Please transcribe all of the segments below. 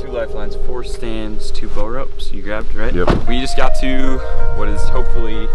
2 lifelines, 4 stands, 2 bow ropes you grabbed, right? Yep. We just got to what is hopefully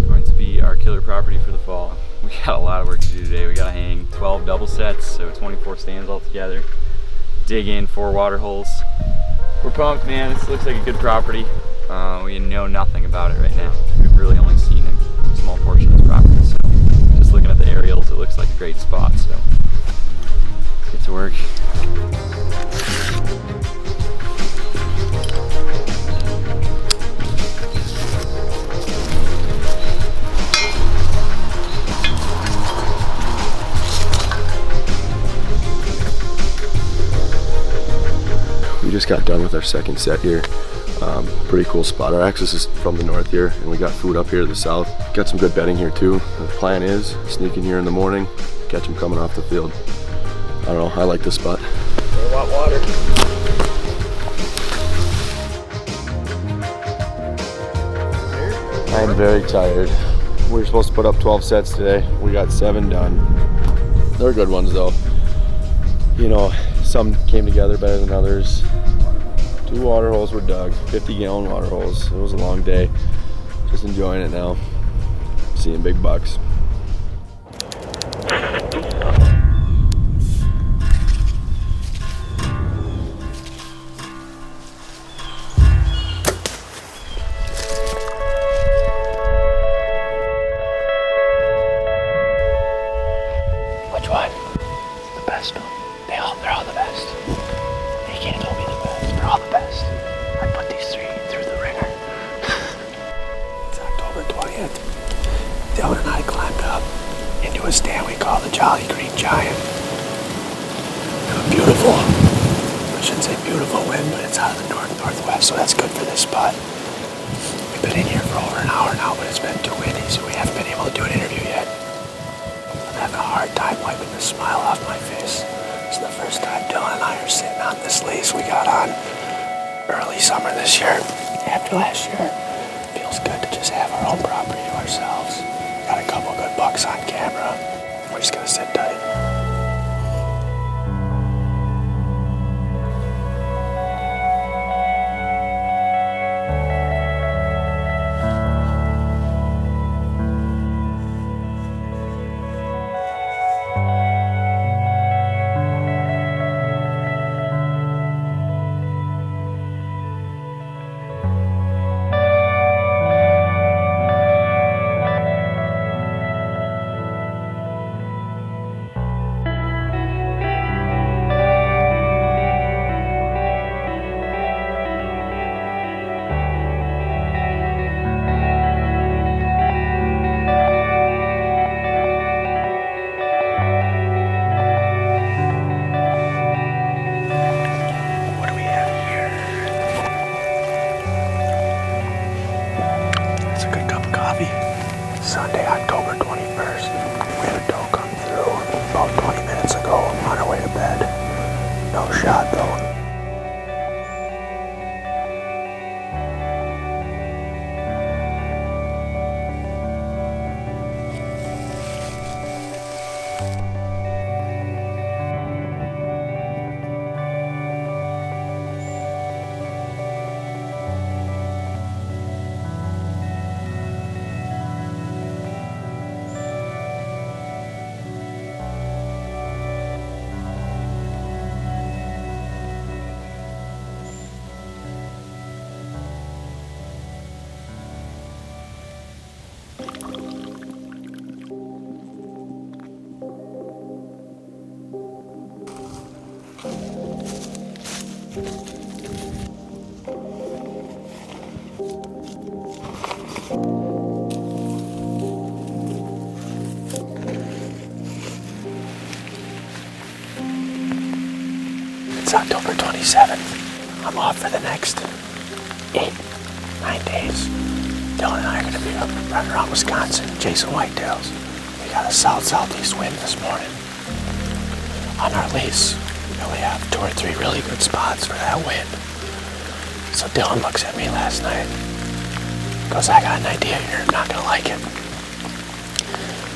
going to be our killer property for the fall. We got a lot of work to do today. We gotta hang 12 double sets, so 24 stands altogether. Dig in 4 water holes. We're pumped, man. This looks like a good property. We know nothing about it right now. We've really only seen a small portion of this property, so just looking at the aerials, it looks like a great spot, so get to work. We just got done with our second set here. Pretty cool spot. Our access is from the north here, and we got food up here to the south. Got some good bedding here too. The plan is sneak in here in the morning, catch them coming off the field. I don't know, I like this spot. They want water. I'm very tired. We were supposed to put up 12 sets today. We got 7 done. They're good ones though. You know, some came together better than others. 2 water holes were dug, 50-gallon water holes. It was a long day. Just enjoying it now. Seeing big bucks. Which one? The best one. They're all the best. You can't tell me the best. They're all the best. I put these 3 through the ringer. It's October 20th. Dylan and I climbed up into a stand we call the Jolly Green Giant. We have a beautiful, I shouldn't say beautiful wind, but it's out of the northwest, so that's good for this spot. We've been in here for over an hour now, but it's been too windy, so we haven't been able to do an interview yet. I'm having a hard time wiping the smile off my face. It's the first time Dylan and I are sitting on this lease we got on early summer this year. After last year, it feels good to just have our own property to ourselves. Got a couple good bucks on camera. We're just gonna sit tight. Sunday, October 21st. We had a doe come through about 20 minutes ago on our way to bed. No shot though. It's October 27th. I'm off for the next 8-9 days. Dylan and I are going to be running around Wisconsin chasing whitetails. We got a south-southeast wind this morning. On our lease, we only have 2 or 3 really good spots for that wind. So Dylan looks at me last night. Goes, I got an idea, you're not going to like it.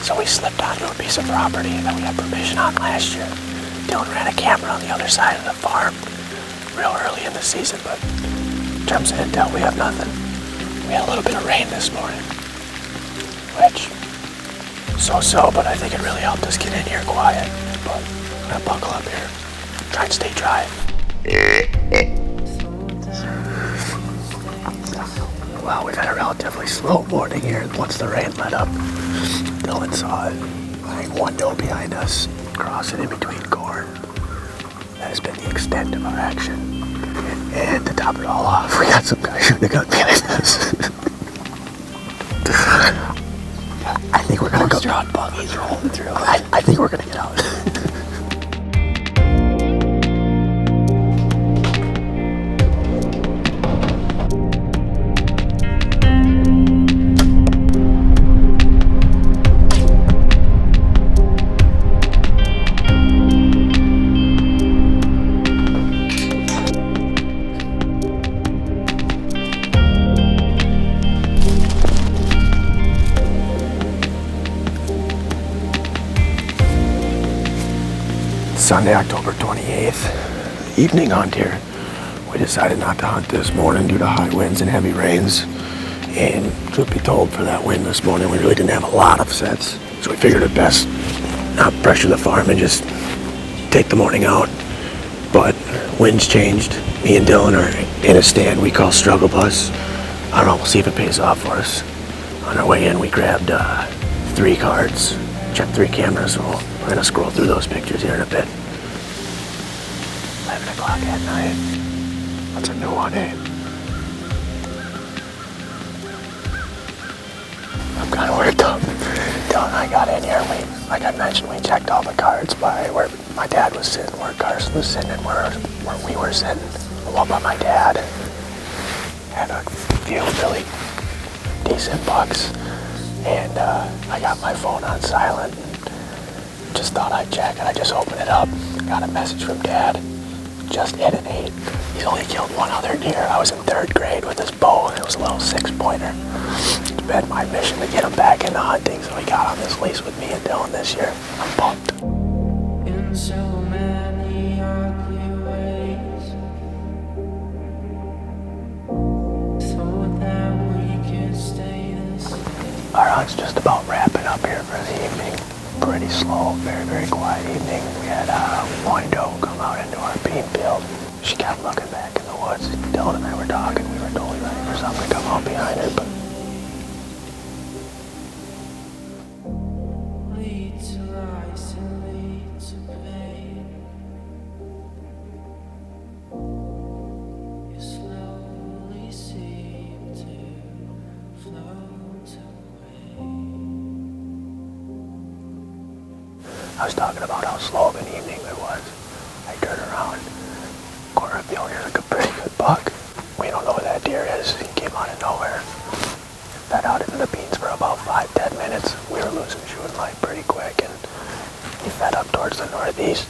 So we slipped onto a piece of property that we had permission on last year. Dylan ran a camera on the other side of the farm, real early in the season, but in terms of intel, we have nothing. We had a little bit of rain this morning, which so-so, but I think it really helped us get in here quiet. But I'm gonna buckle up here, try and stay dry. Well, we've had a relatively slow morning here once the rain let up. Dylan saw it. I think one doe behind us, crossing in between corn. That has been the extent of our action. And to top it all off, we got some guy shooting a gun behind us. I think we're gonna go. Strong buggies rolling through. I think we're gonna get out. Sunday, October 28th, evening hunt here. We decided not to hunt this morning due to high winds and heavy rains. And truth be told, for that wind this morning, we really didn't have a lot of sets. So we figured it best not pressure the farm and just take the morning out. But winds changed. Me and Dylan are in a stand we call Struggle Bus. I don't know, we'll see if it pays off for us. On our way in, we grabbed 3 cards, checked 3 cameras, so we're gonna scroll through those pictures here in a bit. 11 o'clock at night. That's a new one, eh? I'm kind of worked up. Dylan and I got in here, and like I mentioned, we checked all the cards by where my dad was sitting, where Carson was sitting, and where we were sitting. One by my dad. Had a few really decent bucks, and I got my phone on silent. Just thought I'd check, and I just opened it up. Got a message from Dad. Just hit an 8. He's only killed 1 other deer. I was in 3rd grade with this bow, and it was a little 6-pointer. It's been my mission to get him back into hunting, so he got on this lease with me and Dylan this year. I'm pumped. In so many ugly ways, thought that we could stay the same. Our hunt's just about wrapping up here for the evening. Pretty slow, very, very quiet evening. We had one doe come out into our bean field. She kept looking back in the woods. Dylan and I were talking. We were totally ready for something to come out behind her, but Lead to lies and lead to pain. You slowly seem to float away. I was talking about how slow of an evening it was. I turn around, corner field, here's like a pretty good buck. We don't know where that deer is. He came out of nowhere. Fed out into the beans for about 5-10 minutes. We were losing shooting light pretty quick, and he fed up towards the northeast.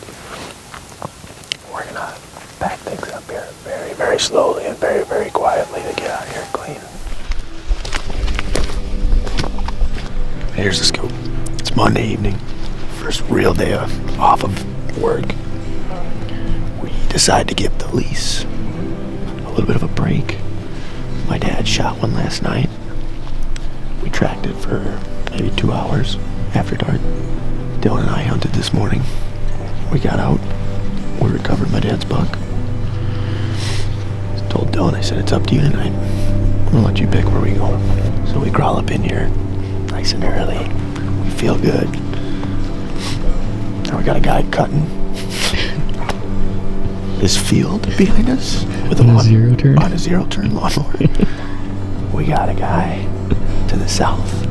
We're gonna pack things up here very, very slowly and very, very quietly to get out of here clean. Here's the scoop. It's Monday evening. First real day off of work. We decided to give the lease a little bit of a break. My dad shot one last night. We tracked it for maybe 2 hours after dark. Dylan and I hunted this morning. We got out. We recovered my dad's buck. I told Dylan, I said, it's up to you tonight. I'm gonna let you pick where we go. So we crawl up in here nice and early. We feel good. Now we got a guy cutting this field behind us with a 0 turn on a 0 turn lawnmower. We got a guy to the south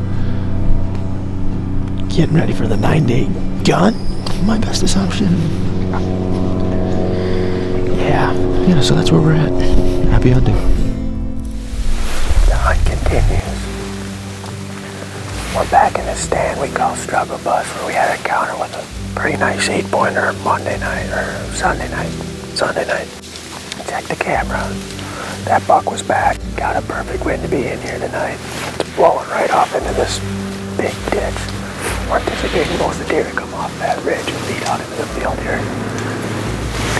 getting ready for the 9-day gun. My best assumption. Yeah, so that's where we're at. Happy hunting. The hunt continues. We're back in this stand we call Struggle Bus, where we had an encounter with a pretty nice 8-pointer Sunday night. Check the camera. That buck was back. Got a perfect wind to be in here tonight. It's blowing right off into this big ditch. We're anticipating most of the deer to come off that ridge and lead out into the field here.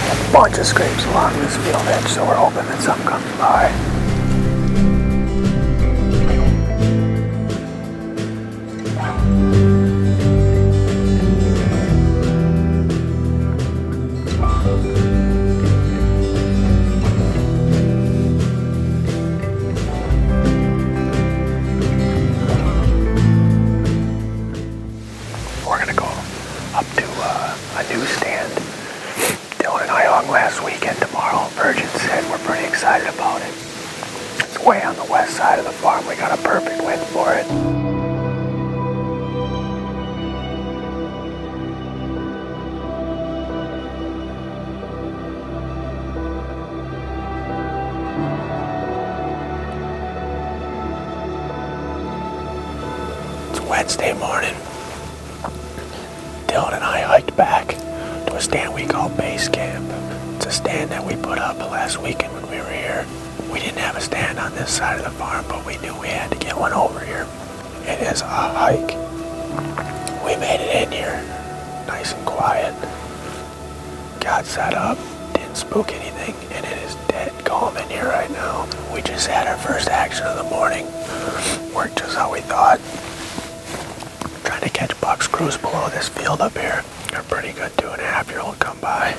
a bunch of scrapes along this field edge, so we're hoping that something comes by. We're gonna go up to a newsstand Dylan and I hung last weekend tomorrow. Virgin said we're pretty excited about it. It's way on the west side of the farm. We got a perfect wind for it. It's Wednesday morning. Dylan and I hiked back to a stand we call Base Camp. It's a stand that we put up last weekend when we were here. We didn't have a stand on this side of the farm, but we knew we had to get one over here. It is a hike. We made it in here, nice and quiet. Got set up, didn't spook anything, and it is dead calm in here right now. We just had our first action of the morning. Worked just how we thought. Trying to catch bucks cruise below this field up here. A pretty good 2.5-year-old come by.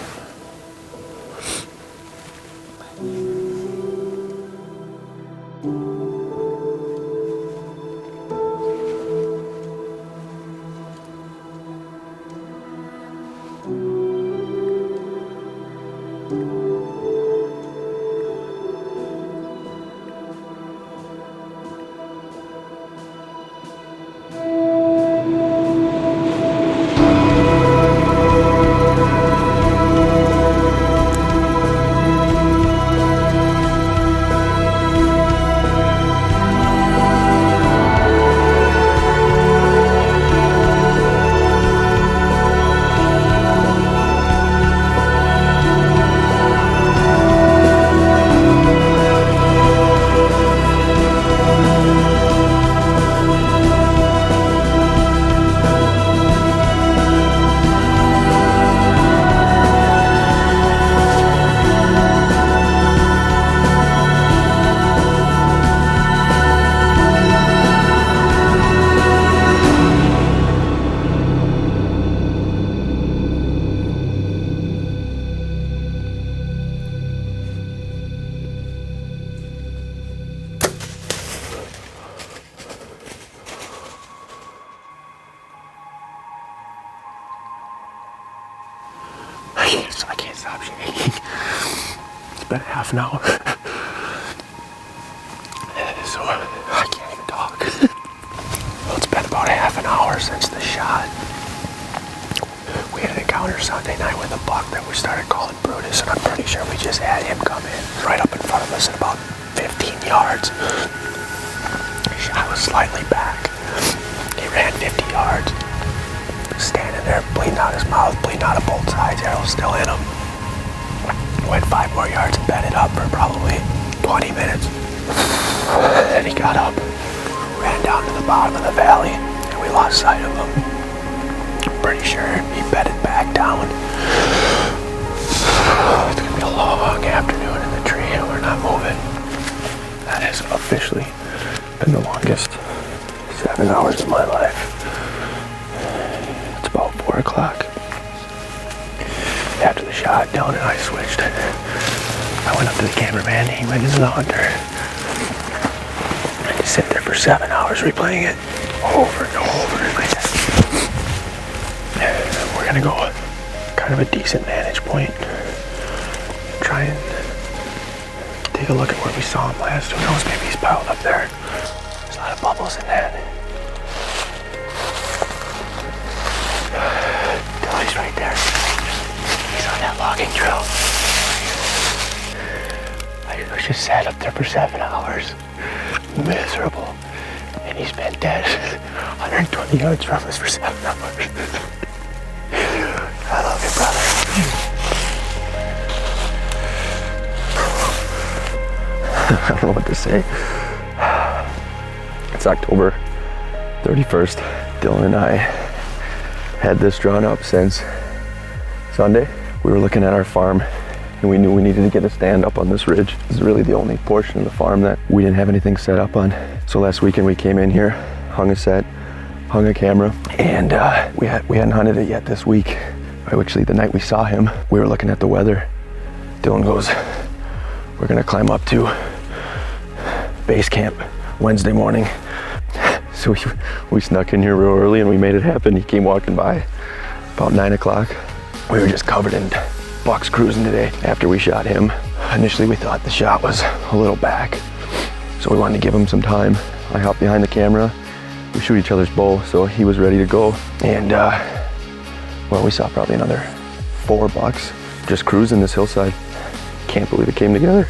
I can't stop shaking. It's been half an hour. So I can't even talk. Well, it's been about half an hour since the shot. We had an encounter Sunday night with a buck that we started calling Brutus, and I'm pretty sure we just had him come in right up in front of us at about 15 yards. The shot was slightly back. He ran 50 yards. Standing there, bleeding out his mouth, bleeding out of both sides, arrows still in him. Went 5 more yards and bedded up for probably 20 minutes. Then he got up, ran down to the bottom of the valley, and we lost sight of him. I'm pretty sure he bedded back down. It's gonna be a long afternoon in the tree, and we're not moving. That has officially been the longest 7 hours of my life. It's about 4 o'clock. After the shot, Dylan and I switched. I went up to the cameraman, he went into the hunter. I just sit there for 7 hours replaying it over and over in my head. We're gonna go kind of a decent vantage point. Try and take a look at where we saw him last. Who knows, maybe he's piled up there. There's a lot of bubbles in that. Dylan's right there. He's on that logging trail. I just sat up there for 7 hours. Miserable. And he's been dead 120 yards from us for 7 hours. I love you, brother. I don't know what to say. It's October 31st. Dylan and I had this drawn up since Sunday. We were looking at our farm and we knew we needed to get a stand up on this ridge. This is really the only portion of the farm that we didn't have anything set up on. So last weekend we came in here, hung a set, hung a camera, and we hadn't hunted it yet this week. Actually, the night we saw him, we were looking at the weather. Dylan goes, we're gonna climb up to base camp Wednesday morning. So we snuck in here real early and we made it happen. He came walking by about 9 o'clock. We were just covered in bucks cruising today after we shot him. Initially we thought the shot was a little back, so we wanted to give him some time. I hopped behind the camera. We shoot each other's bow, so he was ready to go. And well, we saw probably another 4 bucks just cruising this hillside. Can't believe it came together.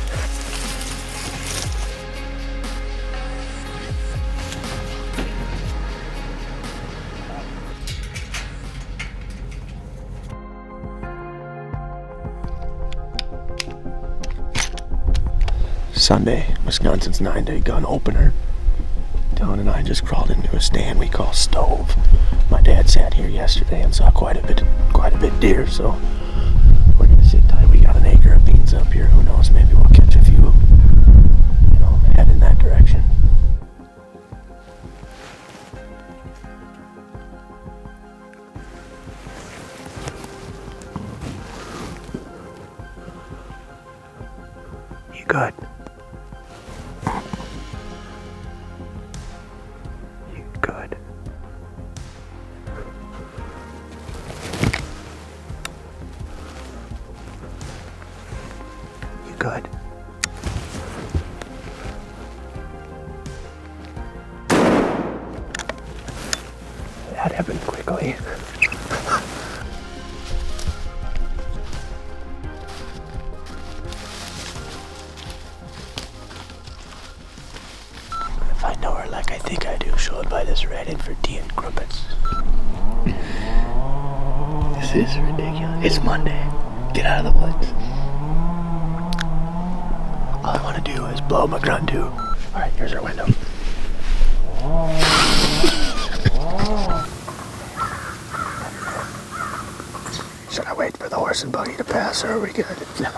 Sunday, Wisconsin's 9-day gun opener. Dylan and I just crawled into a stand we call Stove. My dad sat here yesterday and saw quite a bit deer, so we're gonna sit tight. We got an acre of beans up here. Who knows? Maybe we'll catch a few. Head in that direction. You good? You good? You good? That happened quickly. If I know her like I think I do, she'll invite us right in for tea and crumpets. This is ridiculous. It's Monday. Get out of the woods. All I want to do is blow my grunt tube. All right, here's our window. Should I wait for the horse and buggy to pass, or are we good? No.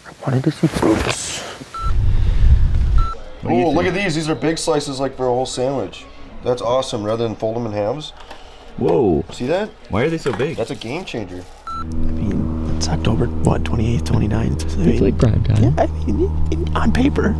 I wanted to see Brutus. Oh, look at these. These are big slices like for a whole sandwich. That's awesome, rather than fold them in halves. Whoa. See that? Why are they so big? That's a game changer. I mean, it's October, 28th, 29th. It's like prime time. Yeah, I mean, on paper.